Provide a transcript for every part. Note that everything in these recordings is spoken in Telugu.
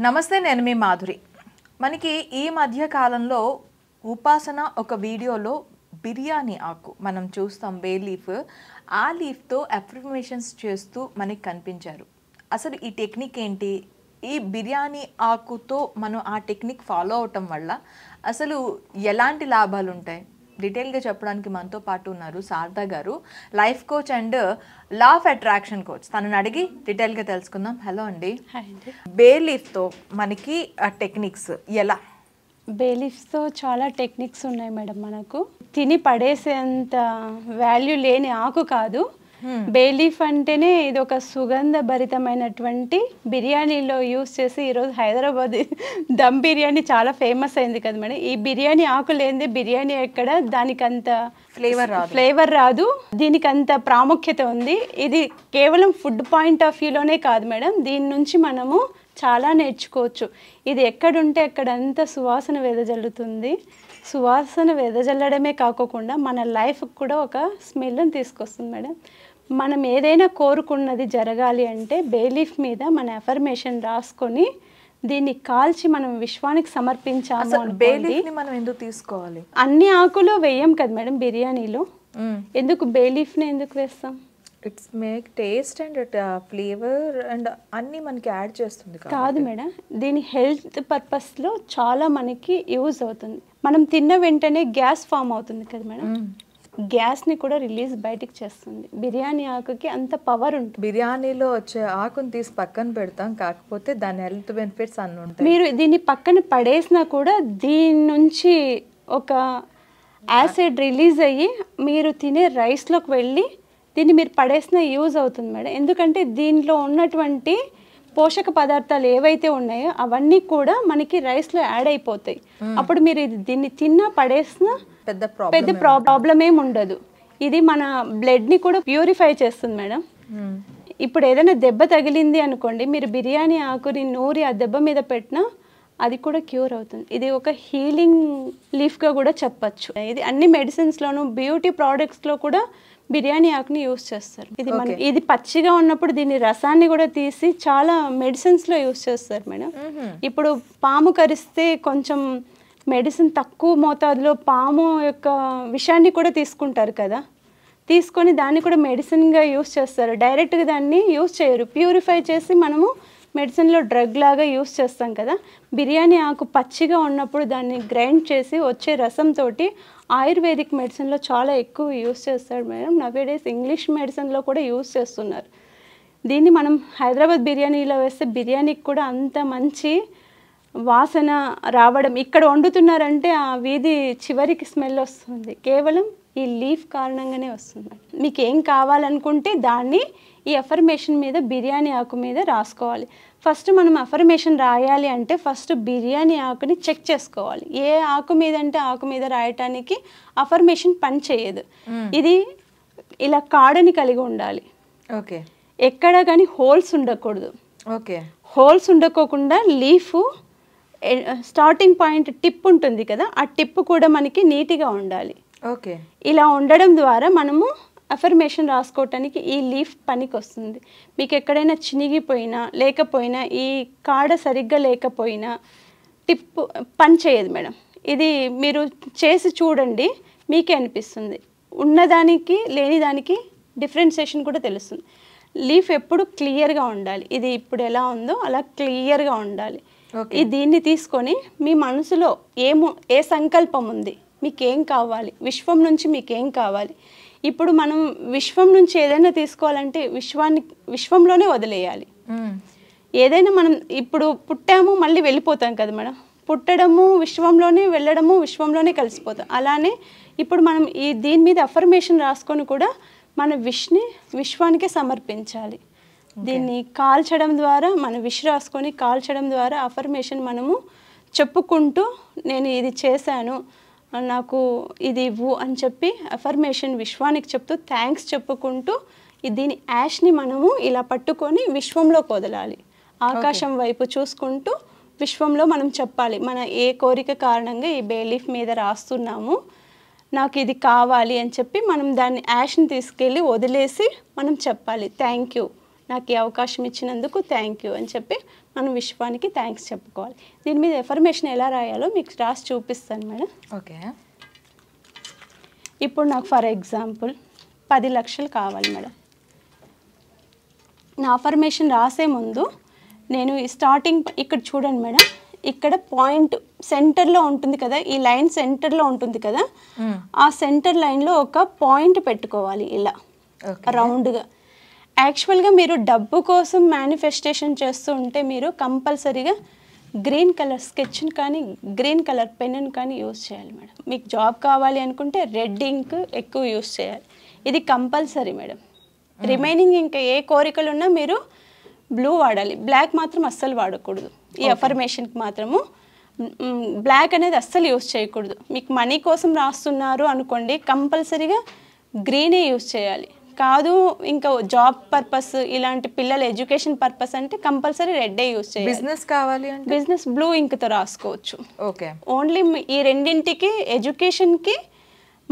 నమస్తే, నేను మీ మాధురి. మనకి ఈ మధ్య కాలంలో ఉపాసన ఒక వీడియోలో బిర్యానీ ఆకు మనం చూస్తాం, బే లీఫ్. ఆ లీఫ్తో అఫర్మేషన్స్ చేస్తూ మనకి కనిపించారు. అసలు ఈ టెక్నిక్ ఏంటి? ఈ బిర్యానీ ఆకుతో మనం ఆ టెక్నిక్ ఫాలో అవటం వల్ల అసలు ఎలాంటి లాభాలు ఉంటాయి? డీటెయిల్గా చెప్పడానికి మనతో పాటు ఉన్నారు శారదా గారు, life coach and law of attraction coach. తనని అడిగి డీటెయిల్గా తెలుసుకుందాం. హలో అండి. బే లీఫ్తో మనకి టెక్నిక్స్ ఎలా? బే లీఫ్స్తో చాలా టెక్నిక్స్ ఉన్నాయి మేడం. మనకు తిని పడేసేంత వాల్యూ లేని ఆకు కాదు. బే లీఫ్ అంటేనే ఇది ఒక సుగంధ భరితమైనటువంటి బిర్యానీలో యూస్ చేసి ఈరోజు హైదరాబాద్ దమ్ బిర్యానీ చాలా ఫేమస్ అయింది కదా మేడం. ఈ బిర్యానీ ఆకు లేనిదే బిర్యానీ ఎక్కడ, దానికంత ఫ్లేవర్ రాదు, దీనికి అంత ప్రాముఖ్యత ఉంది. ఇది కేవలం ఫుడ్ పాయింట్ ఆఫ్ వ్యూలోనే కాదు మేడం, దీని నుంచి మనము చాలా నేర్చుకోవచ్చు. ఇది ఎక్కడుంటే అక్కడంతా సువాసన వెదజల్లుతుంది. సువాసన వెదజల్లడమే కాకుండా మన లైఫ్కి కూడా ఒక స్మెల్ని తీసుకొస్తుంది మేడం. మనం ఏదైనా కోరుకున్నది జరగాలి అంటే బే లీఫ్ మీద మన అఫర్మేషన్ రాసుకొని దీన్ని కాల్చి మనం విశ్వానికి సమర్పించాము. బే లీఫ్ని మనం ఎందుకు తీసుకోవాలి? అన్ని ఆకులు వేయం కదా మేడం బిర్యానీలో. ఎందుకు బే లీఫ్ని ఎందుకు వేస్తాం? It's make taste and flavour and అన్నీ మనకి యాడ్ చేస్తుంది కాదు మేడం, దీని హెల్త్ పర్పస్లో చాలా మనకి యూజ్ అవుతుంది. మనం తిన్న వెంటనే గ్యాస్ ఫామ్ అవుతుంది కదా మేడం, గ్యాస్ని కూడా రిలీజ్ బయటికి చేస్తుంది. బిర్యానీ ఆకుకి అంత పవర్ ఉంటుంది. బిర్యానీలో వచ్చే ఆకుని తీసి పక్కన పెడతాం, కాకపోతే దాని హెల్త్ బెనిఫిట్స్ అన్నీ ఉంటాయి. మీరు దీన్ని పక్కన పడేసినా కూడా దీని నుంచి ఒక యాసిడ్ రిలీజ్ అయ్యి మీరు తినే రైస్లోకి వెళ్ళి దీన్ని మీరు పడేసినా యూజ్ అవుతుంది మేడం. ఎందుకంటే దీనిలో ఉన్నటువంటి పోషక పదార్థాలు ఏవైతే ఉన్నాయో అవన్నీ కూడా మనకి రైస్లో యాడ్ అయిపోతాయి. అప్పుడు మీరు దీన్ని తిన్నా పడేసినా పెద్ద ప్రాబ్లం ఏమి ఉండదు. ఇది మన బ్లడ్ని కూడా ప్యూరిఫై చేస్తుంది మేడం. ఇప్పుడు ఏదైనా దెబ్బ తగిలింది అనుకోండి, మీరు బిర్యానీ ఆకుని నూరి ఆ దెబ్బ మీద పెట్టినా అది కూడా క్యూర్ అవుతుంది. ఇది ఒక హీలింగ్ లీఫ్గా కూడా చెప్పచ్చు. ఇది అన్ని మెడిసిన్స్లోను బ్యూటీ ప్రోడక్ట్స్లో కూడా బిర్యానీ ఆకుని యూస్ చేస్తారు. ఇది పచ్చిగా ఉన్నప్పుడు దీని రసాన్ని కూడా తీసి చాలా మెడిసిన్స్లో యూస్ చేస్తారు మేడం. ఇప్పుడు పాము కరిస్తే కొంచెం మెడిసిన్ తక్కువ మోతాదులో పాము యొక్క విషాన్ని కూడా తీసుకుంటారు కదా, తీసుకొని దాన్ని కూడా మెడిసిన్గా యూస్ చేస్తారు. డైరెక్ట్గా దాన్ని యూస్ చేయరు, ప్యూరిఫై చేసి మనము మెడిసిన్లో డ్రగ్ లాగా యూస్ చేస్తాం కదా. బిర్యానీ ఆకు పచ్చిగా ఉన్నప్పుడు దాన్ని గ్రైండ్ చేసి వచ్చే రసంతో ఆయుర్వేదిక్ మెడిసిన్లో చాలా ఎక్కువ యూస్ చేస్తాడు మేడం. నవేడేస్ ఇంగ్లీష్ మెడిసిన్లో కూడా యూస్ చేస్తున్నారు. దీన్ని మనం హైదరాబాద్ బిర్యానీలో వేస్తే బిర్యానీకి కూడా అంత మంచి వాసన రావడం, ఇక్కడ వండుతున్నారంటే ఆ వీధి చివరికి స్మెల్ వస్తుంది, కేవలం ఈ లీఫ్ కారణంగానే వస్తుంది. మీకు ఏం కావాలనుకుంటే దాన్ని ఈ అఫర్మేషన్ మీద బిర్యానీ ఆకు మీద రాసుకోవాలి. ఫస్ట్ మనం అఫర్మేషన్ రాయాలి అంటే ఫస్ట్ బిర్యానీ ఆకుని చెక్ చేసుకోవాలి. ఏ ఆకు మీద అంటే ఆకు మీద రాయటానికి అఫర్మేషన్ పని చేయదు. ఇది ఇలా కాడని కలిగి ఉండాలి. ఓకే, ఎక్కడ కానీ హోల్స్ ఉండకూడదు. ఓకే, హోల్స్ ఉండకోకుండా లీఫ్ స్టార్టింగ్ పాయింట్ టిప్ ఉంటుంది కదా, ఆ టిప్ కూడా మనకి నీట్గా ఉండాలి. ఓకే, ఇలా ఉండడం ద్వారా మనము అఫర్మేషన్ రాసుకోవటానికి ఈ లీఫ్ పనికి వస్తుంది. మీకు ఎక్కడైనా చినిగిపోయినా లేకపోయినా ఈ కాడ సరిగ్గా లేకపోయినా టిప్ పని చేయదు మేడం. ఇది మీరు చేసి చూడండి, మీకే అనిపిస్తుంది. ఉన్నదానికి లేని దానికి డిఫరెన్సియేషన్ కూడా తెలుస్తుంది. లీఫ్ ఎప్పుడు క్లియర్గా ఉండాలి. ఇది ఇప్పుడు ఎలా ఉందో అలా క్లియర్గా ఉండాలి. దీన్ని తీసుకొని మీ మనసులో ఏ సంకల్పం ఉంది, మీకేం కావాలి, విశ్వం నుంచి మీకేం కావాలి. ఇప్పుడు మనం విశ్వం నుంచి ఏదైనా తీసుకోవాలంటే విశ్వంలోనే వదిలేయాలి. ఏదైనా మనం ఇప్పుడు పుట్టాము మళ్ళీ వెళ్ళిపోతాం కదా మేడం, పుట్టడము విశ్వంలోనే, వెళ్ళడము విశ్వంలోనే కలిసిపోతాం. అలానే ఇప్పుడు మనం దీని మీద అఫర్మేషన్ రాసుకొని కూడా మన విశ్వానికే సమర్పించాలి. దీన్ని కాల్చడం ద్వారా మన విష్ రాసుకొని కాల్చడం ద్వారా అఫర్మేషన్ మనము చెప్పుకుంటూ నేను ఇది చేశాను, నాకు ఇది ఇవ్వు అని చెప్పి అఫర్మేషన్ విశ్వానికి చెప్తూ థ్యాంక్స్ చెప్పుకుంటూ దీని యాష్ని మనము ఇలా పట్టుకొని విశ్వంలోకి వదలాలి. ఆకాశం వైపు చూసుకుంటూ విశ్వంలో మనం చెప్పాలి, మన ఏ కోరిక కారణంగా ఈ బే లీఫ్ మీద రాస్తున్నాము, నాకు ఇది కావాలి అని చెప్పి మనం దాన్ని యాష్ని తీసుకెళ్ళి వదిలేసి మనం చెప్పాలి, థ్యాంక్ యూ, నాకు ఈ అవకాశం ఇచ్చినందుకు థ్యాంక్ యూ అని చెప్పి మనం విశ్వానికి థ్యాంక్స్ చెప్పుకోవాలి. దీని మీద ఎఫర్మేషన్ ఎలా రాయాలో మీకు రాసి చూపిస్తాను మేడం. ఓకే. ఇప్పుడు నాకు ఫర్ ఎగ్జాంపుల్ 10 లక్షలు కావాలి మేడం. నా అఫర్మేషన్ రాసే ముందు నేను ఈ స్టార్టింగ్ ఇక్కడ చూడండి మేడం, ఇక్కడ పాయింట్ సెంటర్లో ఉంటుంది కదా, ఈ లైన్ సెంటర్లో ఉంటుంది కదా, ఆ సెంటర్ లైన్లో ఒక పాయింట్ పెట్టుకోవాలి ఇలా రౌండ్గా. యాక్చువల్గా మీరు డబ్బు కోసం మేనిఫెస్టేషన్ చేస్తూ ఉంటే మీరు కంపల్సరీగా గ్రీన్ కలర్ స్కెచ్ని కానీ గ్రీన్ కలర్ పెన్నుని కానీ యూజ్ చేయాలి మేడం. మీకు జాబ్ కావాలి అనుకుంటే రెడ్ ఇంక్ ఎక్కువ యూజ్ చేయాలి, ఇది కంపల్సరీ మేడం. రిమైనింగ్ ఇంకా ఏ కోరికలు ఉన్నా మీరు బ్లూ వాడాలి, బ్లాక్ మాత్రం అస్సలు వాడకూడదు. ఈ అఫర్మేషన్కి మాత్రము బ్లాక్ అనేది అస్సలు యూజ్ చేయకూడదు. మీకు మనీ కోసం రాస్తున్నారు అనుకోండి, కంపల్సరీగా గ్రీనే యూజ్ చేయాలి. కాదు ఇంకా జాబ్ పర్పస్ ఇలాంటి పిల్లల ఎడ్యుకేషన్ పర్పస్ అంటే కంపల్సరీ రెడ్డే యూజ్ చేయాలి. బిజినెస్ కావాలి అంటే బిజినెస్ బ్లూ ఇంక్తో రాసుకోవచ్చు. ఓకే. ఓన్లీ ఈ రెండింటికి ఎడ్యుకేషన్కి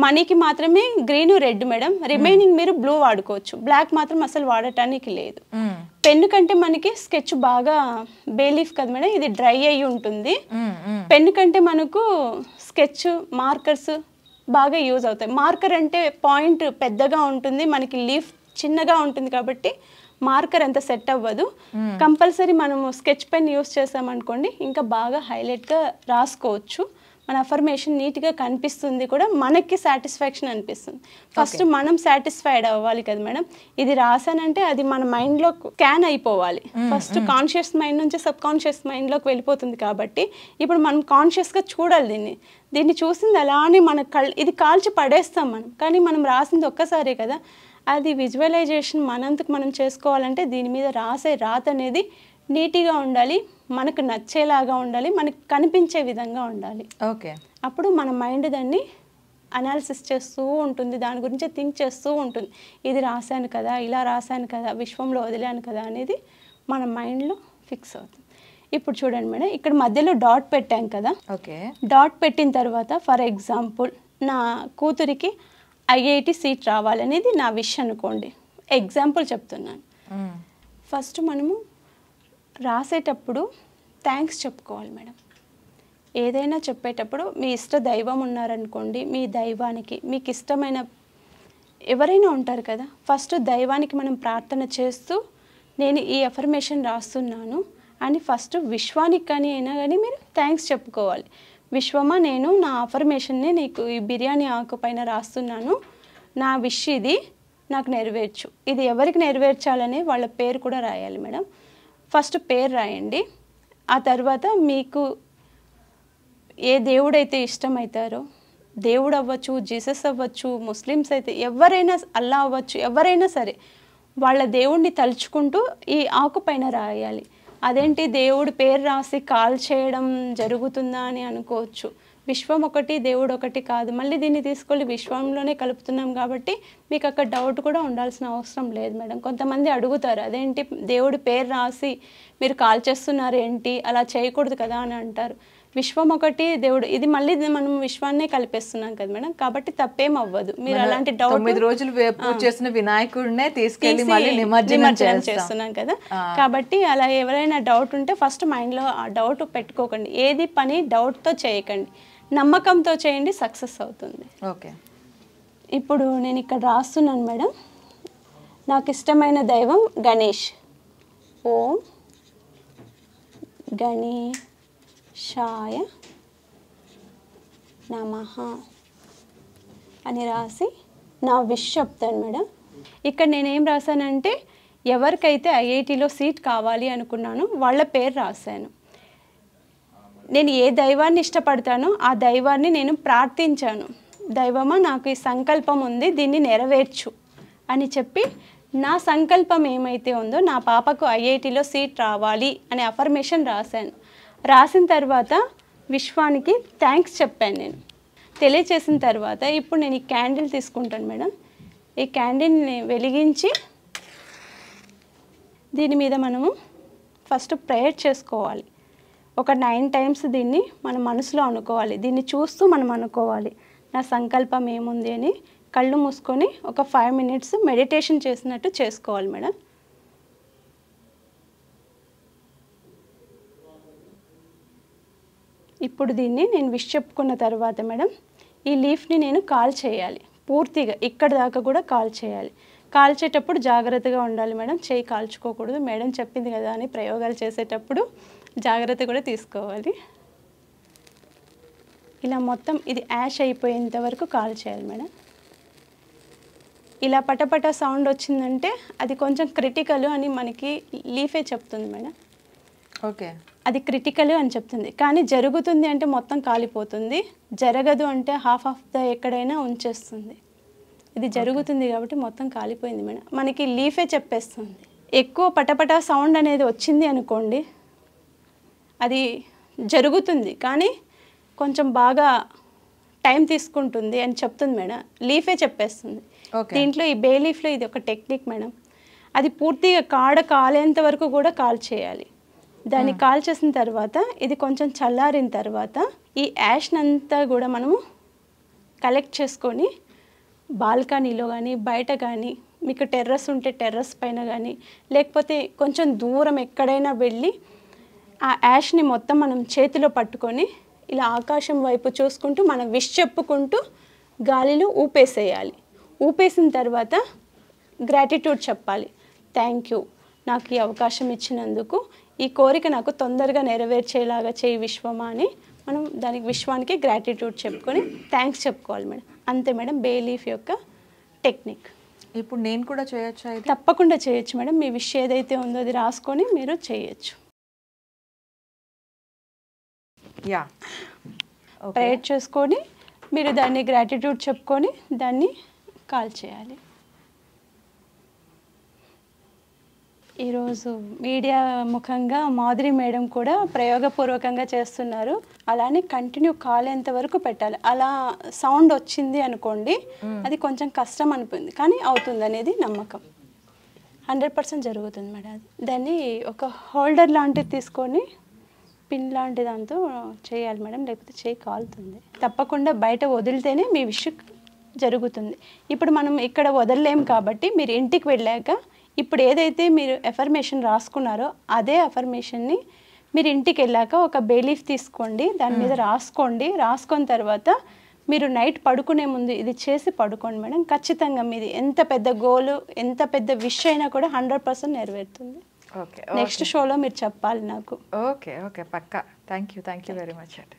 మనీకి మాత్రమే గ్రీన్ రెడ్ మేడం. రిమైనింగ్ మీరు బ్లూ వాడుకోవచ్చు, బ్లాక్ మాత్రం అసలు వాడటానికి లేదు. పెన్ను కంటే మనకి స్కెచ్ బాగా బేలీఫ్ కదా మేడం, ఇది డ్రై అయ్యి ఉంటుంది. పెన్ను కంటే మనకు స్కెచ్ మార్కర్స్ బాగా యూజ్ అవుతాయి. మార్కర్ అంటే పాయింట్ పెద్దగా ఉంటుంది, మనకి లీఫ్ చిన్నగా ఉంటుంది కాబట్టి మార్కర్ అంత సెట్ అవ్వదు. కంపల్సరీ మనము స్కెచ్ పెన్ యూజ్ చేసామనుకోండి ఇంకా బాగా హైలైట్గా రాసుకోవచ్చు. మన అఫర్మేషన్ నీట్గా కనిపిస్తుంది కూడా, మనకి సాటిస్ఫాక్షన్ అనిపిస్తుంది. ఫస్ట్ మనం సాటిస్ఫైడ్ అవ్వాలి కదా మేడం. ఇది రాసానంటే అది మన మైండ్లో స్కాన్ అయిపోవాలి. ఫస్ట్ కాన్షియస్ మైండ్ నుంచి సబ్ కాన్షియస్ మైండ్లోకి వెళ్ళిపోతుంది కాబట్టి ఇప్పుడు మనం కాన్షియస్గా చూడాలి దీన్ని చూసింది అలానే మన ఇది కాల్చి పడేస్తాం మనం, కానీ మనం రాసింది ఒక్కసారే కదా. అది విజువలైజేషన్ మనంతకు మనం చేసుకోవాలంటే దీని మీద రాసే రాత అనేది నీట్గా ఉండాలి, మనకు నచ్చేలాగా ఉండాలి, మనకు కనిపించే విధంగా ఉండాలి. ఓకే. అప్పుడు మన మైండ్ దాన్ని అనాలిసిస్ చేస్తూ ఉంటుంది, దాని గురించి థింక్ చేస్తూ ఉంటుంది. ఇది రాశాను కదా, ఇలా రాశాను కదా, విశ్వంలో వదిలాను కదా అనేది మన మైండ్లో ఫిక్స్ అవుతుంది. ఇప్పుడు చూడండి మేడం, ఇక్కడ మధ్యలో డాట్ పెట్టాం కదా. ఓకే. డాట్ పెట్టిన తర్వాత ఫర్ ఎగ్జాంపుల్ నా కూతురికి ఐఐటి సీట్ రావాలనేది నా విష్ అనుకోండి, ఎగ్జాంపుల్ చెప్తున్నాను. ఫస్ట్ మనము రాసేటప్పుడు థ్యాంక్స్ చెప్పుకోవాలి మేడం. ఏదైనా చెప్పేటప్పుడు మీ ఇష్ట దైవం ఉన్నారనుకోండి, మీ దైవానికి మీకు ఇష్టమైన ఎవరైనా ఉంటారు కదా, ఫస్ట్ దైవానికి మనం ప్రార్థన చేస్తూ నేను ఈ అఫర్మేషన్ రాస్తున్నాను అని ఫస్ట్ విశ్వానికి కానీ అయినా కానీ మీరు థ్యాంక్స్ చెప్పుకోవాలి. విశ్వమా, నేను నా అఫర్మేషన్ని నీకు ఈ బిర్యానీ ఆకు పైన రాస్తున్నాను, నా విష్ ఇది, నాకు నెరవేర్చు. ఇది ఎవరికి నెరవేర్చాలని వాళ్ళ పేరు కూడా రాయాలి మేడం. ఫస్ట్ పేరు రాయండి, ఆ తర్వాత మీకు ఏ దేవుడైతే ఇష్టమవుతారో, దేవుడు అవ్వచ్చు, జీసస్ అవ్వచ్చు, ముస్లిమ్స్ అయితే ఎవరైనా, అల్లా అవ్వచ్చు, ఎవరైనా సరే వాళ్ళ దేవుడిని తలుచుకుంటూ ఈ ఆకు పైన రాయాలి. అదేంటి దేవుడి పేరు రాసి కాల్ చేయడం జరుగుతుందా అని అనుకోవచ్చు. విశ్వం ఒకటి, దేవుడు ఒకటి కాదు. మళ్ళీ దీన్ని తీసుకెళ్ళి విశ్వంలోనే కలుపుతున్నాం కాబట్టి మీకు అక్కడ డౌట్ కూడా ఉండాల్సిన అవసరం లేదు మేడం. కొంతమంది అడుగుతారు, అదేంటి దేవుడి పేరు రాసి మీరు కాల్ చేస్తున్నారు ఏంటి, అలా చేయకూడదు కదా అని అంటారు. విశ్వం ఒకటి, దేవుడు, ఇది మళ్ళీ మనం విశ్వాన్నే కలిపేస్తున్నాం కదా మేడం, కాబట్టి తప్పేం అవ్వదు. మీరు అలాంటి డౌట్ 9 రోజులు పూజ చేసిన వినాయకుడినే తీసుకెళ్ళి మళ్ళీ నిమజ్జనం చేస్తున్నాం కదా, కాబట్టి అలా ఎవరైనా డౌట్ ఉంటే ఫస్ట్ మైండ్లో ఆ డౌట్ పెట్టుకోకండి. ఏది పని డౌట్తో చేయకండి, నమ్మకంతో చేయండి, సక్సెస్ అవుతుంది. ఓకే. ఇప్పుడు నేను ఇక్కడ రాస్తున్నాను మేడం, నాకు ఇష్టమైన దైవం గణేష్. ఓం గణేశాయ నమః అని రాసి నా విష్ చెప్తాను మేడం. ఇక్కడ నేనేం రాశానంటే ఎవరికైతే ఐఐటిలో సీట్ కావాలి అనుకున్నానో వాళ్ళ పేరు రాశాను. నేను ఏ దైవాన్ని ఇష్టపడతానో ఆ దైవాన్ని నేను ప్రార్థించాను, దైవమా నాకు ఈ సంకల్పం ఉంది, దీన్ని నెరవేర్చు అని చెప్పి నా సంకల్పం ఏమైతే ఉందో నా పాపకు ఐఐటిలో సీట్ రావాలి అనే అఫర్మేషన్ రాశాను. రాసిన తర్వాత విశ్వానికి థ్యాంక్స్ చెప్పాను నేను. తెలియచేసిన తర్వాత ఇప్పుడు నేను ఈ క్యాండిల్ తీసుకుంటాను మేడం. ఈ క్యాండిల్ని వెలిగించి దీని మీద మనము ఫస్ట్ ప్రేయర్ చేసుకోవాలి. ఒక 9 టైమ్స్ దీన్ని మన మనసులో అనుకోవాలి. దీన్ని చూస్తూ మనం అనుకోవాలి నా సంకల్పం ఏముంది అని. కళ్ళు మూసుకొని ఒక 5 మినిట్స్ మెడిటేషన్ చేసినట్టు చేసుకోవాలి మేడం. ఇప్పుడు దీన్ని నేను విష్ చెప్పుకున్న తర్వాత మేడం ఈ లీఫ్ని నేను కాల్ చేయాలి పూర్తిగా ఇక్కడ దాకా కూడా కాల్ చేయాలి. కాల్చేటప్పుడు జాగ్రత్తగా ఉండాలి మేడం, చేయి కాల్చుకోకూడదు. మేడం చెప్పింది కదా అని ప్రయోగాలు చేసేటప్పుడు జాగ్రత్త కూడా తీసుకోవాలి. ఇలా మొత్తం ఇది యాష్ అయిపోయేంత వరకు కాల్ చేయాలి మేడం. ఇలా పటపట సౌండ్ వచ్చిందంటే అది కొంచెం క్రిటికల్ అని మనకి లీఫే చెప్తుంది మేడం. ఓకే, అది క్రిటికల్ అని చెప్తుంది. కానీ జరుగుతుంది అంటే మొత్తం కాలిపోతుంది, జరగదు అంటే హాఫ్ ఆఫ్ ద ఎక్కడైనా ఉంచేస్తుంది. ఇది జరుగుతుంది కాబట్టి మొత్తం కాలిపోయింది మేడం, మనకి లీఫే చెప్పేస్తుంది. ఎక్కువ పటపట సౌండ్ అనేది వచ్చింది అనుకోండి, అది జరుగుతుంది కానీ కొంచెం బాగా టైం తీసుకుంటుంది అని చెప్తుంది మేడం, లీఫే చెప్పేస్తుంది. దీంట్లో ఈ బే లీఫ్లో ఇది ఒక టెక్నిక్ మేడం. అది పూర్తిగా కాడ కాలేంత వరకు కూడా కాల్ చేయాలి. దాన్ని కాల్ చేసిన తర్వాత ఇది కొంచెం చల్లారిన తర్వాత ఈ యాష్నంతా కూడా మనము కలెక్ట్ చేసుకొని బాల్కనీలో కానీ బయట కానీ, మీకు టెర్రస్ ఉంటే టెర్రస్ పైన కానీ, లేకపోతే కొంచెం దూరం ఎక్కడైనా వెళ్ళి ఆ యాష్ని మొత్తం మనం చేతిలో పట్టుకొని ఇలా ఆకాశం వైపు చూసుకుంటూ మనం విష్ చెప్పుకుంటూ గాలిలో ఊపేసేయాలి. ఊపేసిన తర్వాత గ్రాటిట్యూడ్ చెప్పాలి. థ్యాంక్ యూ, నాకు ఈ అవకాశం ఇచ్చినందుకు, ఈ కోరిక నాకు తొందరగా నెరవేర్చేలాగా చేయి విశ్వమా అని మనం దానికి విశ్వానికి గ్రాటిట్యూడ్ చెప్పుకొని థ్యాంక్స్ చెప్పుకోవాలి మేడం. అంతే మేడం బే లీఫ్ యొక్క టెక్నిక్. ఇప్పుడు నేను కూడా చేయొచ్చా? తప్పకుండా చేయొచ్చు మేడం. మీ విష్ ఏదైతే ఉందో అది రాసుకొని మీరు చేయొచ్చు. యా, ప్రేయర్ చేసుకొని మీరు దాన్ని గ్రాటిట్యూడ్ చెప్పుకొని దాన్ని కాల్ చేయాలి. ఈరోజు మీడియా ముఖంగా మాధురి మేడం కూడా ప్రయోగపూర్వకంగా చేస్తున్నారు. అలానే కంటిన్యూ కాలేంత వరకు పెట్టాలి. అలా సౌండ్ వచ్చింది అనుకోండి, అది కొంచెం కష్టం అనిపింది కానీ అవుతుంది అనేది నమ్మకం. 100% జరుగుతుంది మేడం. అది దాన్ని ఒక హోల్డర్ లాంటిది తీసుకొని పిన్ లాంటి దాంతో చేయాలి మేడం, లేకపోతే చేయి కాలుతుంది. తప్పకుండా బయట వదిలితేనే మీ విష్ జరుగుతుంది. ఇప్పుడు మనం ఇక్కడ వదలలేం కాబట్టి మీరు ఇంటికి వెళ్ళాక ఇప్పుడు ఏదైతే మీరు ఎఫర్మేషన్ రాసుకున్నారో అదే ఎఫర్మేషన్ని మీరు ఇంటికి వెళ్ళాక ఒక బే లీఫ్ తీసుకోండి, దాని మీద రాసుకోండి. రాసుకున్న తర్వాత మీరు నైట్ పడుకునే ముందు ఇది చేసి పడుకోండి మేడం. ఖచ్చితంగా మీది ఎంత పెద్ద గోలు, ఎంత పెద్ద విష్ అయినా కూడా 100% నెరవేరుతుంది. ఓకే, నెక్స్ట్ షోలో మీరు చెప్పాలి నాకు. ఓకే ఓకే, పక్కా. థ్యాంక్ యూ వెరీ మచ్ అండి.